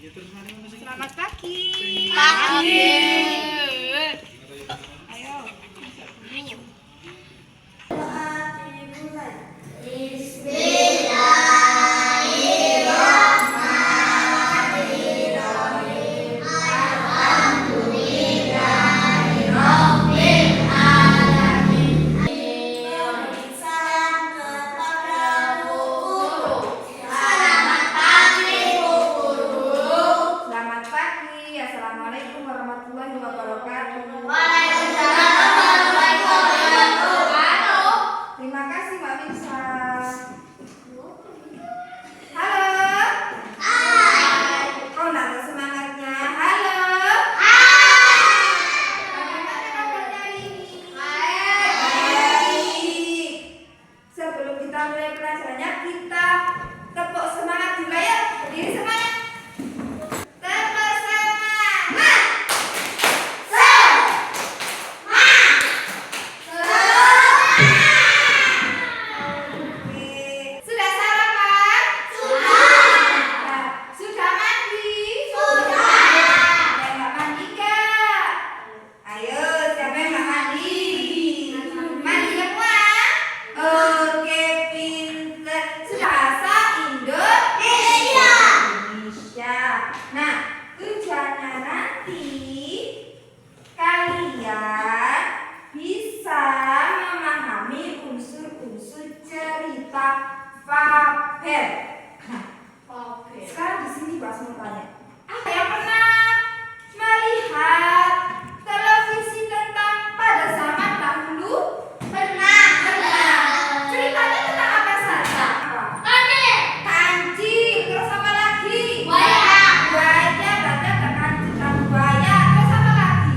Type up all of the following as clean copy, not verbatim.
Selamat pagi. Pagi. Ayo. Selamat pagi. Assalamualaikum warahmatullahi wabarakatuh. Waalaikumsalam warahmatullahi wabarakatuh. Terima kasih Mbak Mirsa. Halo. Hai. Kau nak ada semangatnya? Halo. Bagaimana kabarnya hari ini? Baik. Sebelum kita mulai pelajarannya, kita tepuk semangat dulu ya. Berdiri semangat. Tepuk semangat. Oke. Sudah sarapan? Nah, sudah mandi? Yang nggak mandi nggak? Ayo, siapa yang nggak mandi? Mandi semua? Oke, pinter. Bahasa Indonesia. Nah, tujuannya nanti kalian bisa memahami unsur-unsur cerita fabel. Nah, sekarang di sini Pak mau tanya, ada yang pernah melihat televisi tentang pada zaman dahulu? Pernah. Ceritanya tentang apa saja? Kancing, terus apa lagi? Buaya, berarti ada kancing dan buaya. Terus apa lagi?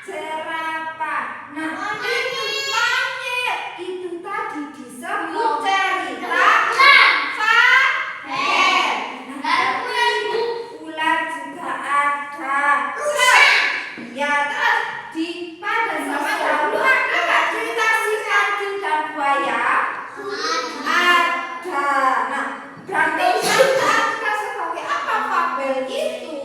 Jerapah. Nah, itu tadi disebut cerita fabel. Nah, ular juga ada. Ya, terus di pada zaman dahulu ada nggak cerita si kancing dan buaya? Ada. Nah, berarti kita sebagai apa fabel itu?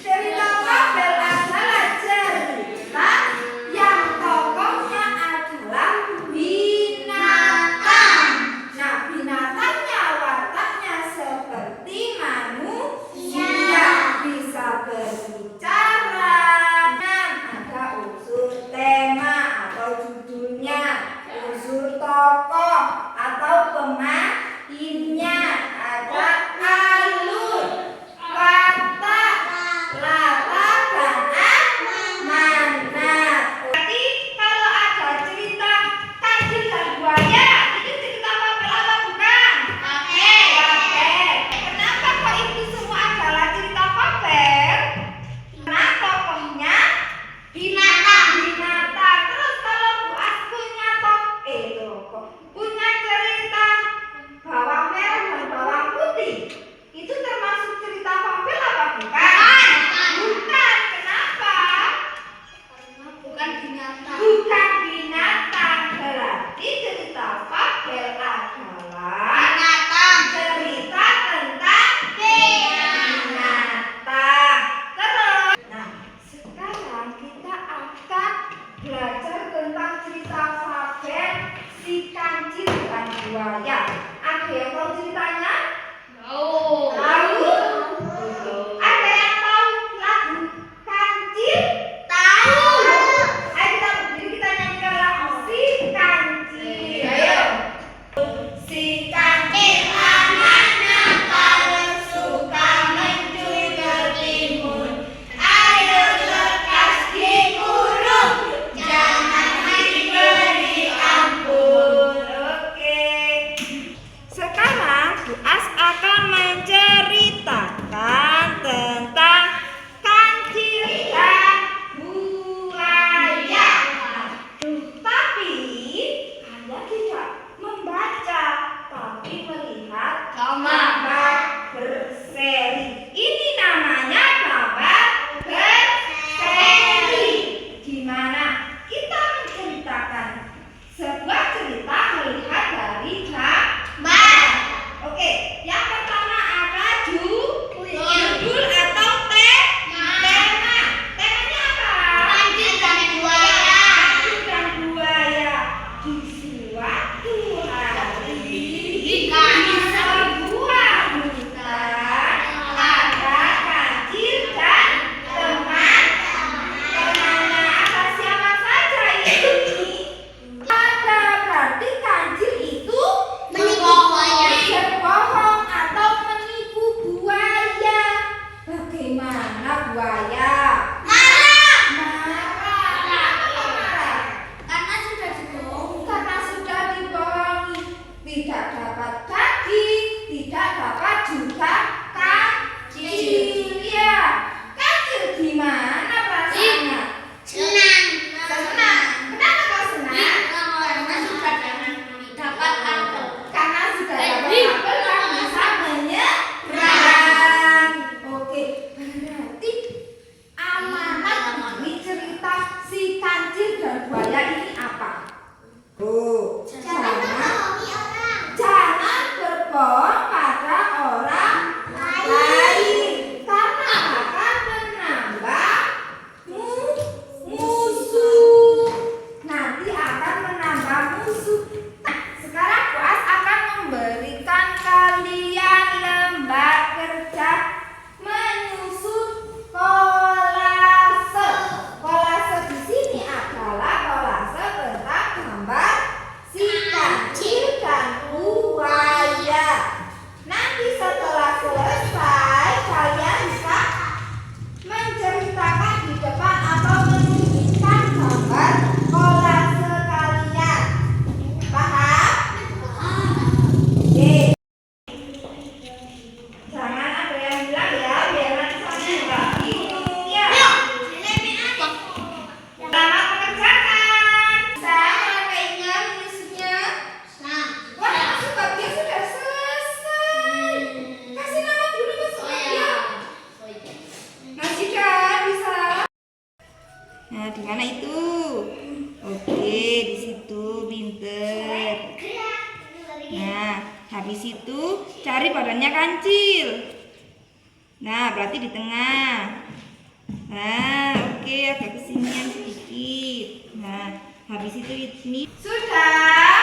Cerita fabel adalah cerita yang tokohnya adalah binatang. Nah, binatangnya wataknya seperti manusia, bisa berbicara. Nah, ada unsur tema atau judulnya, unsur tokoh atau pemainnya, ada alur, watak, latar, dan amanat. Berarti kalau ada cerita kancing dan buaya, itu cerita fabel apa bukan? Fabel. Kenapa kok itu semua adalah cerita fabel? Karena tokohnya binatang. Terus kalau Bu As punya punya cerita bawang merah dan bawang putih, itu termasuk cerita fabel apa bukan? Bukan. Kenapa? Bukan binatang. Berarti cerita fabel adalah cerita tentang binatang. Terus, nah sekarang kita akan belajar tentang cerita fabel si kancing dan buaya. Ada yang tahu ceritanya? Tahu? Ada yang tahu lagu kancing? Ayo kita berdiri, kita nyanyikan lagu si kancing. Ayo. Si kancing anak nakal, suka mencuri bertimun. Ayo lekas dikurung, jangan diberi ampun. Oke. Sekarang Sekarang kelas akan memberikan kalian lembak kerja menyusun kolase. Kolase di sini adalah kolase tentang gambar si kancil dan buaya. Nanti setelah selesai kalian bisa menceritakan di depan atau menunjukkan gambar kolase kalian. Paham? Oke. Jangan ada yang bilang ya, biar nanti saya nggak bingung ya. Selamat mengerjakan. Saya memakainya nulisnya. Wah, sebabnya sudah selesai. Kasih nama dulu Mas ya. Masih kan bisa? Nah, di mana itu? Oke, di situ pinter. Nah, habis itu cari badannya kancil. Nah, berarti di tengah. Nah, oke, agak kesinian sedikit. Nah, habis itu ini sudah.